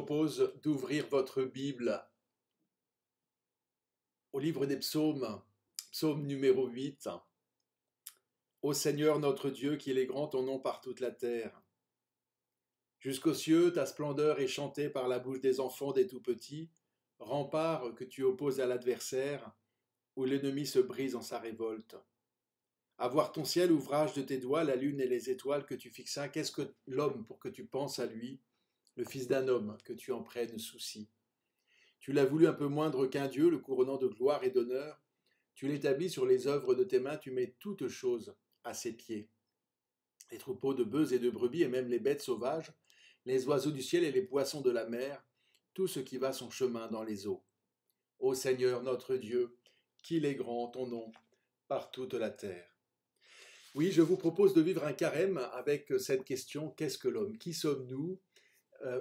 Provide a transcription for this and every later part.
propose d'ouvrir votre Bible au livre des psaumes, psaume numéro 8. Ô Seigneur notre Dieu, qu'il est grand ton nom par toute la terre. Jusqu'aux cieux, ta splendeur est chantée par la bouche des enfants des tout-petits, rempart que tu opposes à l'adversaire, où l'ennemi se brise en sa révolte. À voir ton ciel, ouvrage de tes doigts, la lune et les étoiles que tu fixas, qu'est-ce que l'homme pour que tu penses à lui, le fils d'un homme que tu en prennes souci. Tu l'as voulu un peu moindre qu'un Dieu, le couronnant de gloire et d'honneur. Tu l'établis sur les œuvres de tes mains, tu mets toutes choses à ses pieds. Les troupeaux de bœufs et de brebis, et même les bêtes sauvages, les oiseaux du ciel et les poissons de la mer, tout ce qui va son chemin dans les eaux. Ô Seigneur notre Dieu, qu'il est grand ton nom par toute la terre. Oui, je vous propose de vivre un carême avec cette question, qu'est-ce que l'homme? Qui sommes-nous?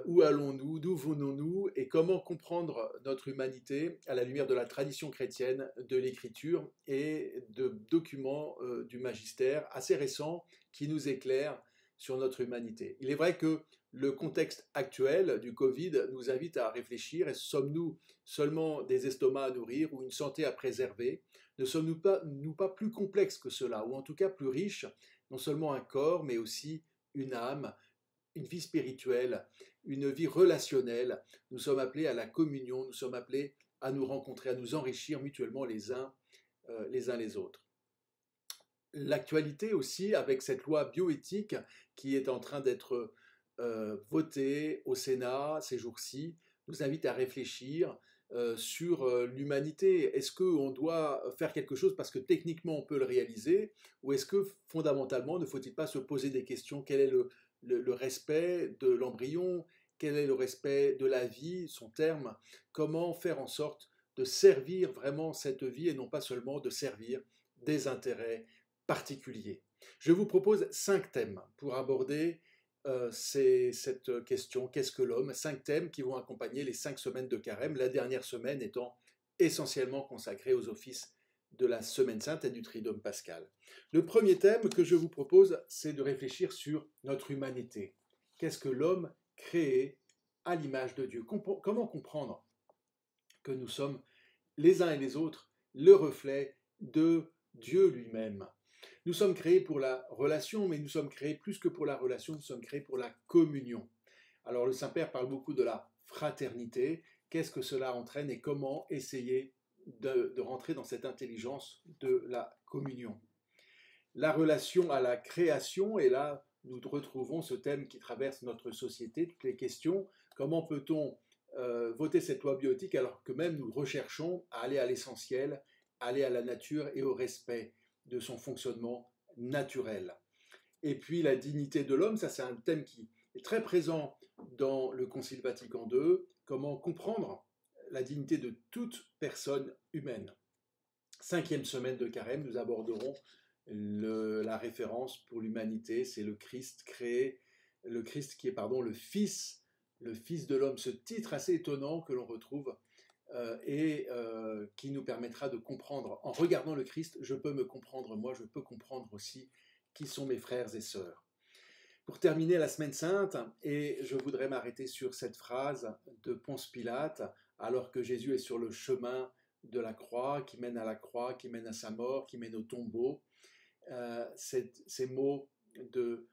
Où allons-nous? D'où venons-nous? Et comment comprendre notre humanité à la lumière de la tradition chrétienne, de l'écriture et de documents du magistère assez récents qui nous éclairent sur notre humanité. Il est vrai que le contexte actuel du Covid nous invite à réfléchir. Sommes-nous seulement des estomacs à nourrir ou une santé à préserver? Ne sommes-nous pas plus complexes que cela, ou en tout cas plus riches, non seulement un corps, mais aussi une âme, une vie spirituelle, une vie relationnelle. Nous sommes appelés à la communion, nous sommes appelés à nous rencontrer, à nous enrichir mutuellement les uns les autres. L'actualité aussi, avec cette loi bioéthique qui est en train d'être votée au Sénat ces jours-ci, nous invite à réfléchir sur l'humanité. Est-ce qu'on doit faire quelque chose parce que techniquement on peut le réaliser, ou est-ce que fondamentalement ne faut-il pas se poser des questions? Quel est le respect de l'embryon? Quel est le respect de la vie, son terme? Comment faire en sorte de servir vraiment cette vie et non pas seulement de servir des intérêts particuliers? Je vous propose 5 thèmes pour aborder cette question, qu'est-ce que l'homme? 5 thèmes qui vont accompagner les 5 semaines de carême, la dernière semaine étant essentiellement consacrée aux offices de la Semaine Sainte et du Triduum Pascal. Le premier thème que je vous propose, c'est de réfléchir sur notre humanité. Qu'est-ce que l'homme créé à l'image de Dieu? Comment comprendre que nous sommes les uns et les autres le reflet de Dieu lui-même? Nous sommes créés pour la relation, mais nous sommes créés plus que pour la relation, nous sommes créés pour la communion. Alors le Saint-Père parle beaucoup de la fraternité. Qu'est-ce que cela entraîne et comment essayer de rentrer dans cette intelligence de la communion? La relation à la création, et là nous retrouvons ce thème qui traverse notre société, toutes les questions. Comment peut-on voter cette loi bioéthique alors que même nous recherchons à aller à l'essentiel, aller à la nature et au respect de son fonctionnement naturel? Et puis la dignité de l'homme, ça c'est un thème qui est très présent dans le Concile Vatican II. Comment comprendre la dignité de toute personne humaine? 5e semaine de carême, nous aborderons la référence pour l'humanité, c'est le Christ créé, le Christ qui est le Fils de l'homme, ce titre assez étonnant que l'on retrouve et qui nous permettra de comprendre. En regardant le Christ, je peux me comprendre moi, je peux comprendre aussi qui sont mes frères et sœurs. Pour terminer la Semaine Sainte, et je voudrais m'arrêter sur cette phrase de Ponce Pilate, alors que Jésus est sur le chemin de la croix, qui mène à la croix, qui mène à sa mort, qui mène au tombeau. Ces mots de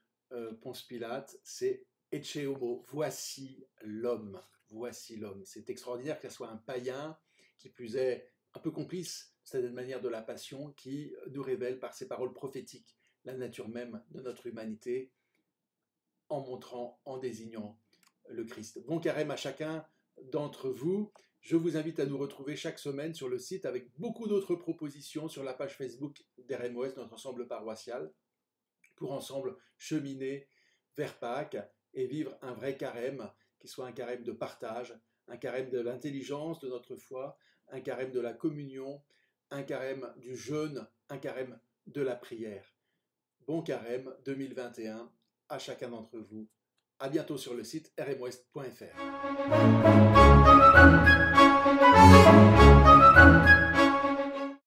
Ponce Pilate, c'est « Ecce homo », voici l'homme, voici l'homme. C'est extraordinaire que ce soit un païen, qui plus est un peu complice, cette manière de la passion, qui nous révèle par ses paroles prophétiques la nature même de notre humanité, en montrant, en désignant le Christ. Bon carême à chacun d'entre vous. Je vous invite à nous retrouver chaque semaine sur le site avec beaucoup d'autres propositions sur la page Facebook d'RMOS, notre ensemble paroissial, pour ensemble cheminer vers Pâques et vivre un vrai carême, qui soit un carême de partage, un carême de l'intelligence de notre foi, un carême de la communion, un carême du jeûne, un carême de la prière. Bon carême 2021 à chacun d'entre vous. À bientôt sur le site rmouest.fr.